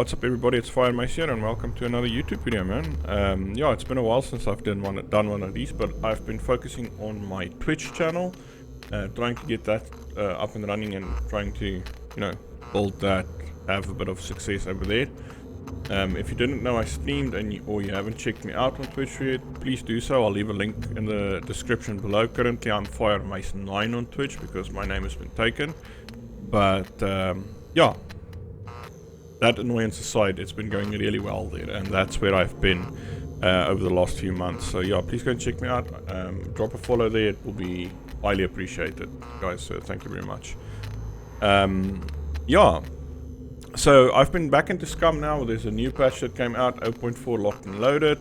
What's up everybody, it's Firemace here and welcome to another YouTube video, man. Yeah, it's been a while since I've done one of these, but I've been focusing on my Twitch channel, trying to get that up and running and trying to, build that, have a bit of success over there. If you didn't know I streamed or you haven't checked me out on Twitch yet, please do so. I'll leave a link in the description below. Currently I'm Firemace9 on Twitch because my name has been taken. But yeah, that annoyance aside, it's been going really well there, and that's where I've been over the last few months. So yeah, please go and check me out. Drop a follow there, it will be highly appreciated, guys. So thank you very much. Yeah, so I've been back into SCUM now. There's a new patch that came out, 0.4 locked and loaded,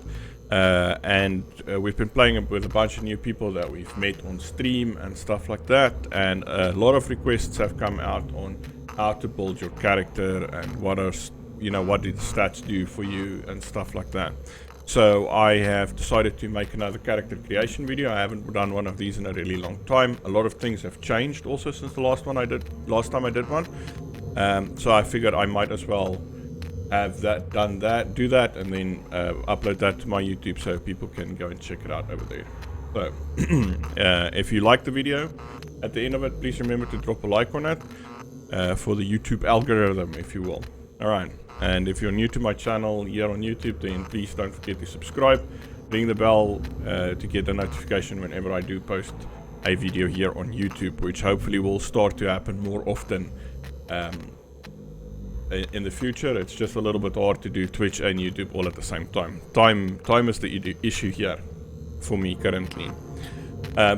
and we've been playing with a bunch of new people that we've met on stream and stuff like that, and a lot of requests have come out on how to build your character and what do the stats do for you and stuff like that. So I have decided to make another character creation video. I haven't done one of these in a really long time. A lot of things have changed also since the last time I did one. So I figured I might as well have do that and then upload that to my YouTube so people can go and check it out over there. So if you like the video, at the end of it, please remember to drop a like on it. For the YouTube algorithm, if you will. Alright, and if you're new to my channel here on YouTube, then please don't forget to subscribe, ring the bell to get a notification whenever I do post a video here on YouTube, which hopefully will start to happen more often in the future. It's just a little bit hard to do Twitch and YouTube all at the same time. Time is the issue here for me currently.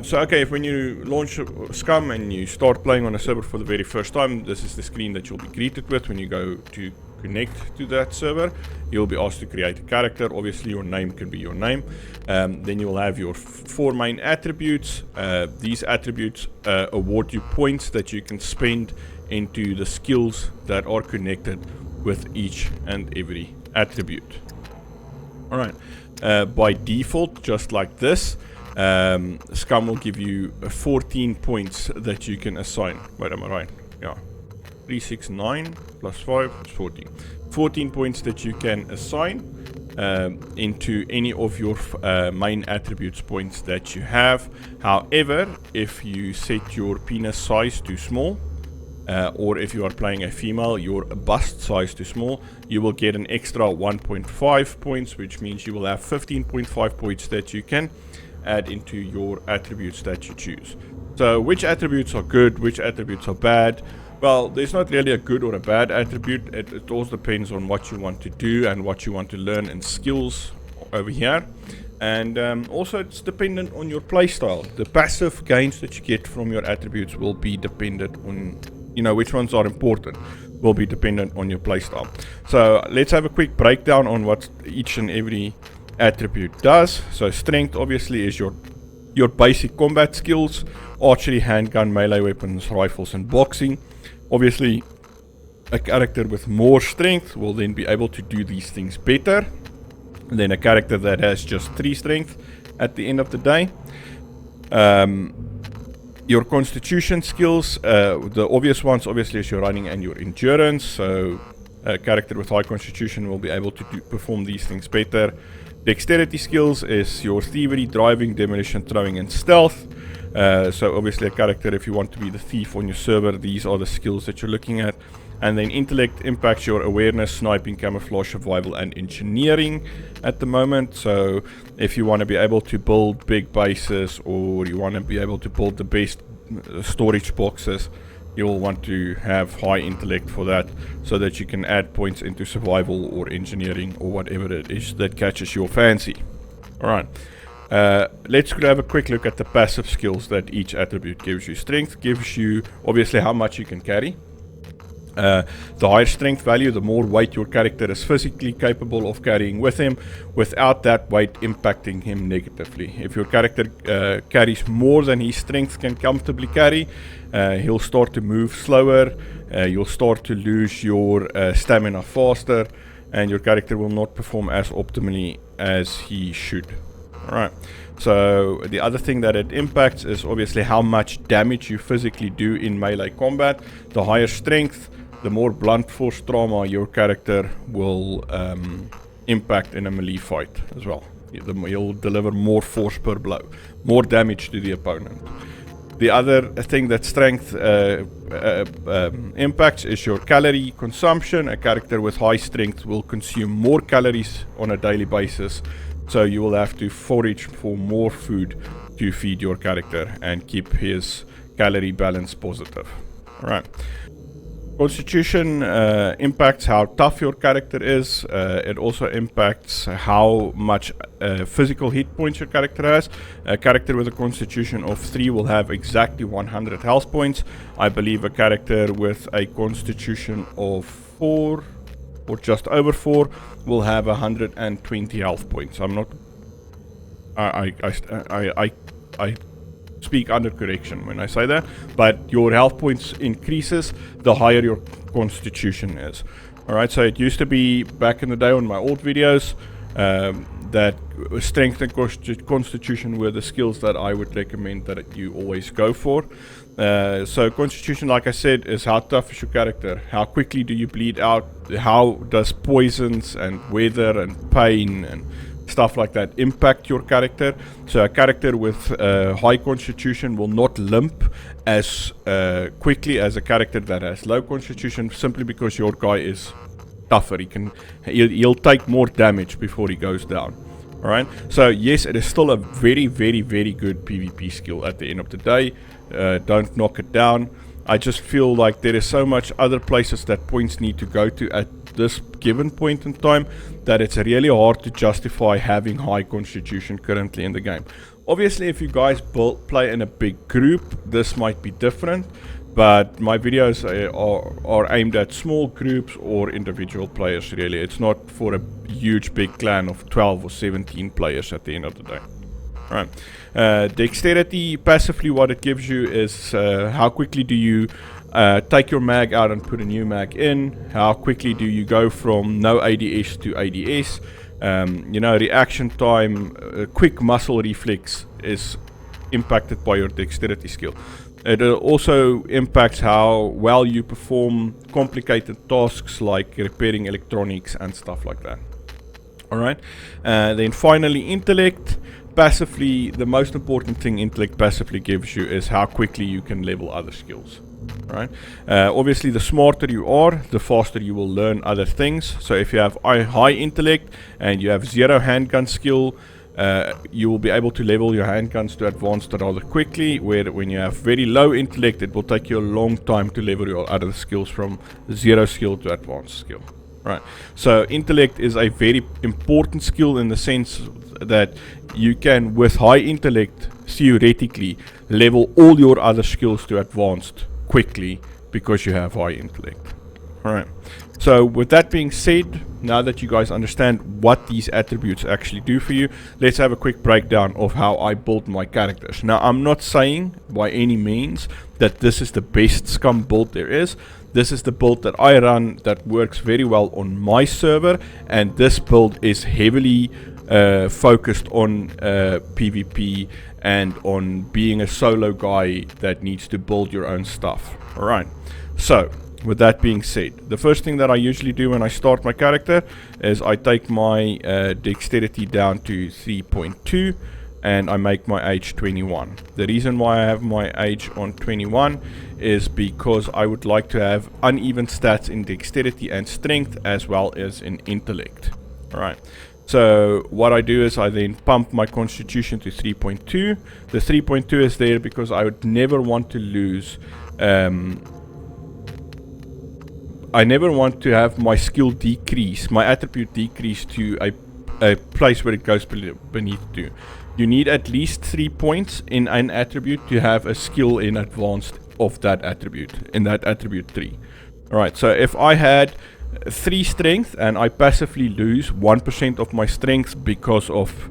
So okay, when you launch SCUM and you start playing on a server for the very first time, this is the screen that you'll be greeted with when you go to connect to that server. You'll be asked to create a character. Obviously your name can be your name. Then you'll have your four main attributes. These attributes award you points that you can spend into the skills that are connected with each and every attribute. Alright, by default, just like this, SCUM will give you 14 points that you can assign. Wait, am I right? Yeah. 3, 6, 9 plus 5 is 14. 14 points that you can assign into any of your main attributes points that you have. However, if you set your penis size too small, or if you are playing a female, your bust size too small, you will get an extra 1.5 points, which means you will have 15.5 points that you can add into your attributes that you choose. So which attributes are good, which attributes are bad? Well, there's not really a good or a bad attribute. It all depends on what you want to do and what you want to learn in skills over here. And also it's dependent on your playstyle. The passive gains that you get from your attributes will be dependent on, which ones are important, will be dependent on your playstyle. So let's have a quick breakdown on what each and every attribute does. So strength obviously is your basic combat skills: archery, handgun, melee weapons, rifles and boxing. Obviously a character with more strength will then be able to do these things better than a character that has just 3 strength at the end of the day. Your constitution skills, the obvious ones obviously is your running and your endurance. So a character with high constitution will be able to perform these things better. Dexterity skills is your thievery, driving, demolition, throwing and stealth. So obviously a character, if you want to be the thief on your server, these are the skills that you're looking at. And then intellect impacts your awareness, sniping, camouflage, survival and engineering at the moment. So if you want to be able to build big bases, or you want to be able to build the best storage boxes, you'll want to have high intellect for that, so that you can add points into survival or engineering or whatever it is that catches your fancy. Alright, let's have a quick look at the passive skills that each attribute gives you. Strength gives you obviously how much you can carry. The higher strength value, the more weight your character is physically capable of carrying with him, without that weight impacting him negatively. If your character carries more than his strength can comfortably carry, he'll start to move slower, you'll start to lose your stamina faster, and your character will not perform as optimally as he should. Alright, so the other thing that it impacts is obviously how much damage you physically do in melee combat. The higher strength, the more blunt force trauma your character will impact in a melee fight as well. You'll deliver more force per blow, more damage to the opponent. The other thing that strength impacts is your calorie consumption. A character with high strength will consume more calories on a daily basis, so you will have to forage for more food to feed your character and keep his calorie balance positive. Alright. Constitution impacts how tough your character is. It also impacts how much physical hit points your character has. A character with a constitution of 3 will have exactly 100 health points. I believe a character with a constitution of 4 or just over 4 will have 120 health points. I'm not... I speak under correction when I say that, but your health points increases the higher your constitution is. Alright, so it used to be back in the day on my old videos that strength and constitution were the skills that I would recommend that you always go for. So constitution, like I said, is how tough is your character, how quickly do you bleed out, how does poisons and weather and pain and stuff like that impact your character. So a character with high constitution will not limp as quickly as a character that has low constitution, simply because your guy is tougher. He'll take more damage before he goes down. Alright, so yes, it is still a very, very, very good PvP skill at the end of the day. Don't knock it down. I just feel like there is so much other places that points need to go to at this given point in time that it's really hard to justify having high constitution currently in the game. Obviously, if you guys play in a big group, this might be different, but my videos are aimed at small groups or individual players really. It's not for a huge big clan of 12 or 17 players at the end of the day. Alright, dexterity, passively what it gives you is how quickly do you take your mag out and put a new mag in, how quickly do you go from no ADS to ADS, you know, reaction time, quick muscle reflex is impacted by your dexterity skill. It also impacts how well you perform complicated tasks like repairing electronics and stuff like that. Alright, then finally intellect. Passively, the most important thing intellect passively gives you is how quickly you can level other skills. Right? Obviously, the smarter you are, the faster you will learn other things. So if you have high intellect and you have 0 handgun skill, you will be able to level your handguns to advanced rather quickly, where when you have very low intellect, it will take you a long time to level your other skills from 0 skill to advanced skill. Right. So intellect is a very important skill in the sense that you can, with high intellect, theoretically level all your other skills to advanced quickly because you have high intellect. Alright, so with that being said, now that you guys understand what these attributes actually do for you, let's have a quick breakdown of how I build my characters. Now, I'm not saying by any means that this is the best SCUM build there is. This is the build that I run that works very well on my server, and this build is heavily focused on PvP and on being a solo guy that needs to build your own stuff. Alright, so with that being said, the first thing that I usually do when I start my character is I take my dexterity down to 3.2 and I make my age 21. The reason why I have my age on 21 is because I would like to have uneven stats in dexterity and strength as well as in intellect. Alright, so what I do is I then pump my constitution to 3.2. The 3.2 is there because I would never want to lose, I never want to have my skill decrease, my attribute decrease to a place where it goes beneath 2. You need at least 3 points in an attribute to have a skill in advanced of that attribute, in that attribute 3. Alright, so if I had 3 strength and I passively lose 1% of my strength because of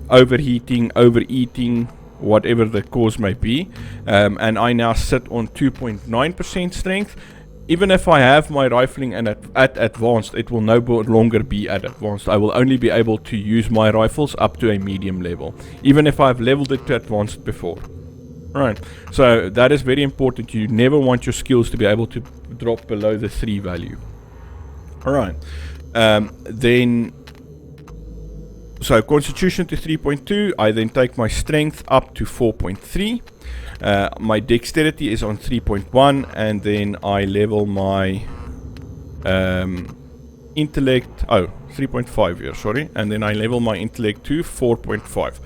overheating, overeating, whatever the cause may be, and I now sit on 2.9% strength, even if I have my rifling and at advanced, it will no longer be at advanced. I will only be able to use my rifles up to a medium level, even if I've leveled it to advanced before. Right, so that is very important. You never want your skills to be able to drop below the 3 value. Alright, then, so Constitution to 3.2, I then take my Strength up to 4.3. My Dexterity is on 3.1, and then I level my Intellect, 3.5 here, sorry, and then I level my Intellect to 4.5.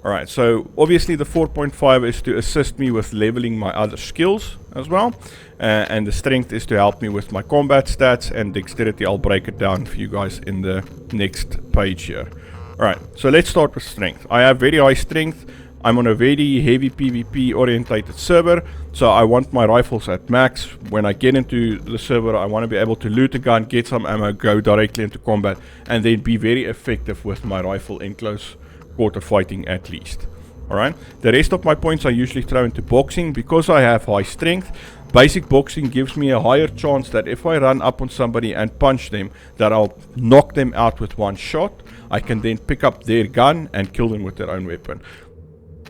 Alright, so obviously the 4.5 is to assist me with leveling my other skills as well, and the Strength is to help me with my combat stats, and Dexterity I'll break it down for you guys in the next page here. Alright, so let's start with Strength. I have very high Strength. I'm on a very heavy PvP orientated server, so I want my rifles at max. When I get into the server, I want to be able to loot a gun, get some ammo, go directly into combat, and then be very effective with my rifle in close quarter fighting at least. Alright, the rest of my points I usually throw into boxing. Because I have high strength, basic boxing gives me a higher chance that if I run up on somebody and punch them, that I'll knock them out with one shot. I can then pick up their gun and kill them with their own weapon.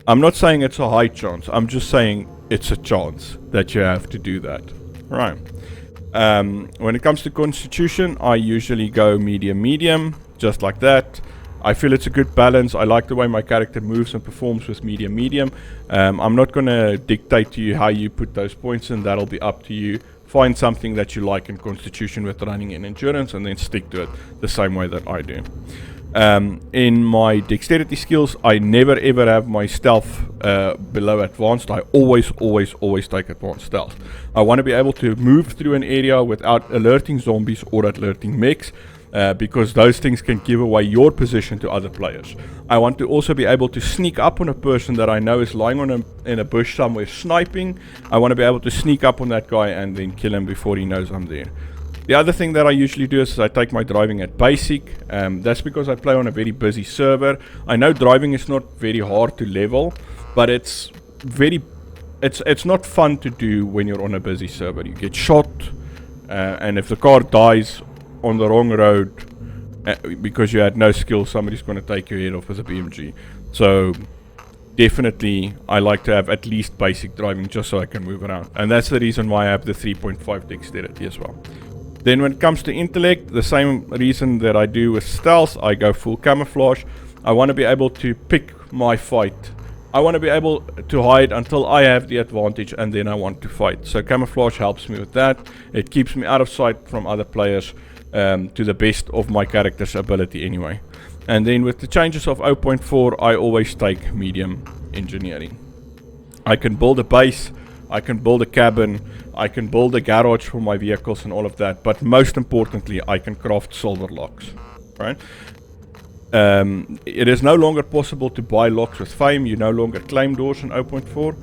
I'm not saying it's a high chance, I'm just saying it's a chance that you have to do that. Right. When it comes to Constitution, I usually go medium, just like that. I feel it's a good balance. I like the way my character moves and performs with medium. I'm not going to dictate to you how you put those points in. That'll be up to you. Find something that you like in Constitution with running and endurance, and then stick to it the same way that I do. In my Dexterity skills, I never ever have my Stealth below Advanced. I always take Advanced Stealth. I want to be able to move through an area without alerting zombies or alerting mechs. Because those things can give away your position to other players. I want to also be able to sneak up on a person that I know is lying in a bush somewhere sniping. I want to be able to sneak up on that guy and then kill him before he knows I'm there. The other thing that I usually do is I take my driving at basic. That's because I play on a very busy server. I know driving is not very hard to level, but it's not fun to do when you're on a busy server. You get shot, and if the car dies on the wrong road because you had no skill, somebody's going to take your head off with a BMG. So definitely I like to have at least basic driving just so I can move around, and that's the reason why I have the 3.5 Dexterity as well. Then when it comes to Intellect, the same reason that I do with Stealth, I go full Camouflage. I want to be able to pick my fight. I want to be able to hide until I have the advantage, and then I want to fight. So Camouflage helps me with that. It keeps me out of sight from other players, to the best of my character's ability anyway. And then with the changes of 0.4, I always take medium engineering. I can build a base, I can build a cabin, I can build a garage for my vehicles and all of that, but most importantly, I can craft silver locks, right? It is no longer possible to buy locks with fame. You no longer claim doors in 0.4.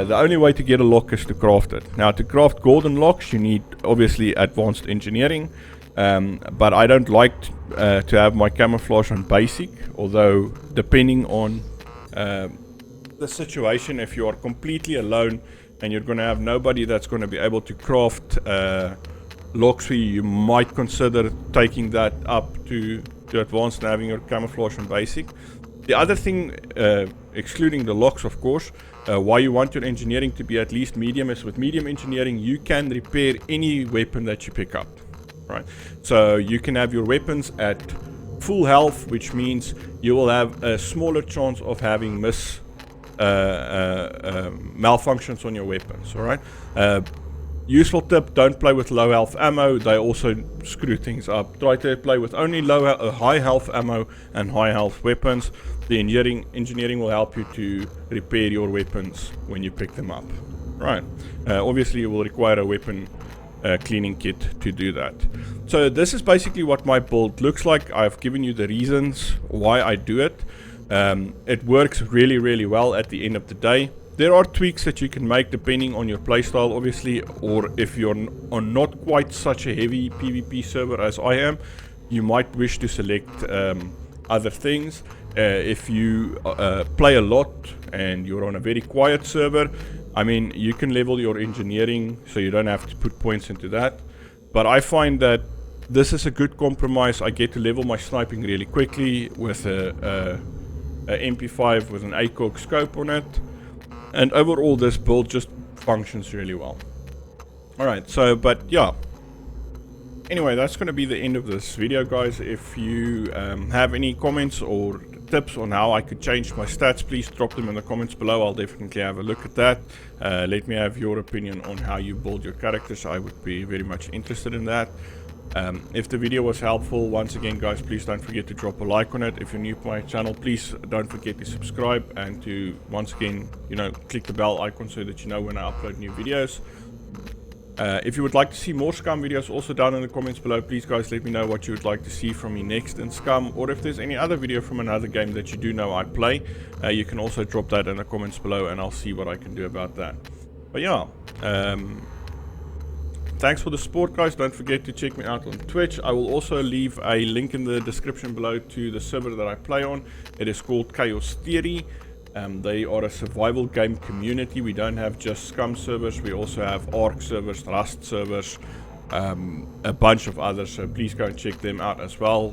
The only way to get a lock is to craft it. Now, to craft golden locks, you need obviously advanced engineering. But I don't like to have my camouflage on basic, although depending on the situation, if you are completely alone and you're going to have nobody that's going to be able to craft locks for you, you might consider taking that up to advanced and having your camouflage on basic. The other thing, excluding the locks of course, why you want your engineering to be at least medium is with medium engineering you can repair any weapon that you pick up. Right, so you can have your weapons at full health, which means you will have a smaller chance of having malfunctions on your weapons. All right, useful tip: don't play with low health ammo. They also screw things up. Try to play with only high health ammo and high health weapons. The engineering will help you to repair your weapons when you pick them up. Right, obviously you will require a weapon cleaning kit to do that. So this is basically what my build looks like. I've given you the reasons why I do it. It works really well at the end of the day. There are tweaks that you can make depending on your playstyle obviously, or if you're on not quite such a heavy PvP server as I am, you might wish to select other things. If you play a lot and you're on a very quiet server, I mean, you can level your engineering so you don't have to put points into that. But I find that this is a good compromise. I get to level my sniping really quickly with a MP5 with an ACOG scope on it. And overall, this build just functions really well. Alright, so, but yeah. Anyway, that's going to be the end of this video, guys. If you have any comments or tips on how I could change my stats, please drop them in the comments below. I'll definitely have a look at that. Let me have your opinion on how you build your characters. I would be very much interested in that. If the video was helpful, once again, guys, please don't forget to drop a like on it. If you're new to my channel, please don't forget to subscribe and to, once again, click the bell icon so that you know when I upload new videos. If you would like to see more SCUM videos, also down in the comments below, please guys let me know what you would like to see from me next in SCUM, or if there's any other video from another game that you do know I play, you can also drop that in the comments below and I'll see what I can do about that. But yeah, thanks for the support, guys. Don't forget to check me out on Twitch. I will also leave a link in the description below to the server that I play on. It is called Chaos Theory. They are a survival game community. We don't have just SCUM servers. We also have ARC servers, Rust servers, a bunch of others. So please go and check them out as well.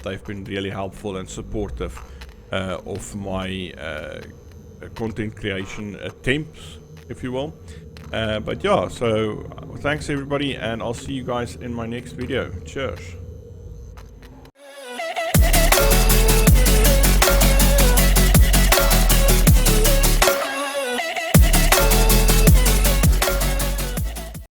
They've been really helpful and supportive of my content creation attempts, if you will. But yeah, so thanks everybody, and I'll see you guys in my next video. Cheers.